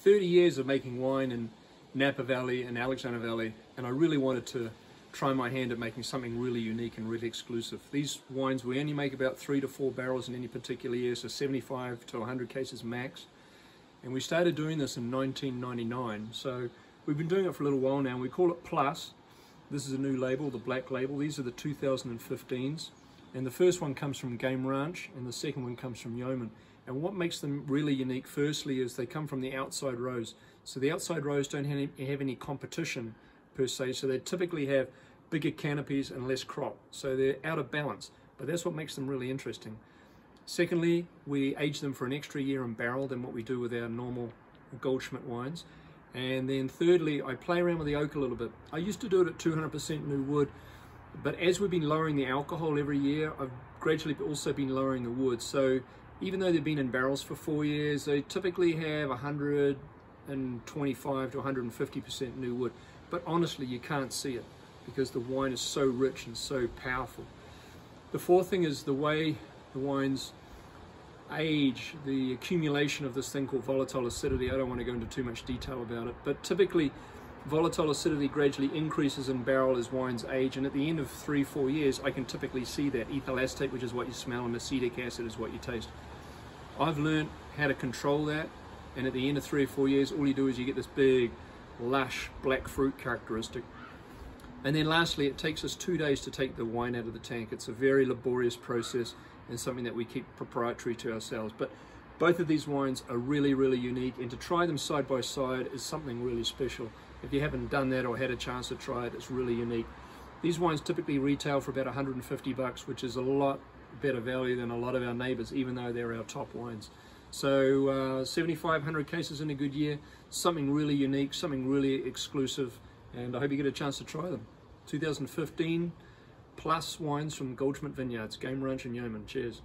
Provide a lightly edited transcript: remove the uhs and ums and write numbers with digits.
30 years of making wine in Napa Valley and Alexander Valley, and I really wanted to try my hand at making something really unique and really exclusive. These wines, we only make about 3 to 4 barrels in any particular year, so 75 to 100 cases max. And we started doing this in 1999, so we've been doing it for a little while now, and we call it Plus. This is a new label, the black label. These are the 2015s, and the first one comes from Game Ranch, and the second one comes from Yoeman. And what makes them really unique, firstly, is they come from the outside rows. So the outside rows don't have any competition per se, so they typically have bigger canopies and less crop, so they're out of balance, but that's what makes them really interesting. Secondly, we age them for an extra year in barrel than what we do with our normal Goldschmidt wines. And then thirdly, I play around with the oak a little bit. I used to do it at 200% new wood, but as we've been lowering the alcohol every year, I've gradually also been lowering the wood. So even though they've been in barrels for 4 years, they typically have 125 to 150% new wood. But honestly, you can't see it because the wine is so rich and so powerful. The fourth thing is the way the wines age, the accumulation of this thing called volatile acidity. I don't want to go into too much detail about it, but typically volatile acidity gradually increases in barrel as wines age, and at the end of 3-4 years I can typically see that. Ethyl acetate, which is what you smell, and acetic acid is what you taste. I've learned how to control that, and at the end of 3 or 4 years all you do is you get this big lush black fruit characteristic. And then lastly, it takes us 2 days to take the wine out of the tank. It's a very laborious process and something that we keep proprietary to ourselves. But both of these wines are really, really unique, and to try them side by side is something really special. If you haven't done that or had a chance to try it, it's really unique. These wines typically retail for about 150 bucks, which is a lot better value than a lot of our neighbors, even though they're our top wines. So 7,500 cases in a good year, something really unique, something really exclusive, and I hope you get a chance to try them. 2015 Plus wines from Goldschmidt Vineyards, Game Ranch and Yoeman. Cheers.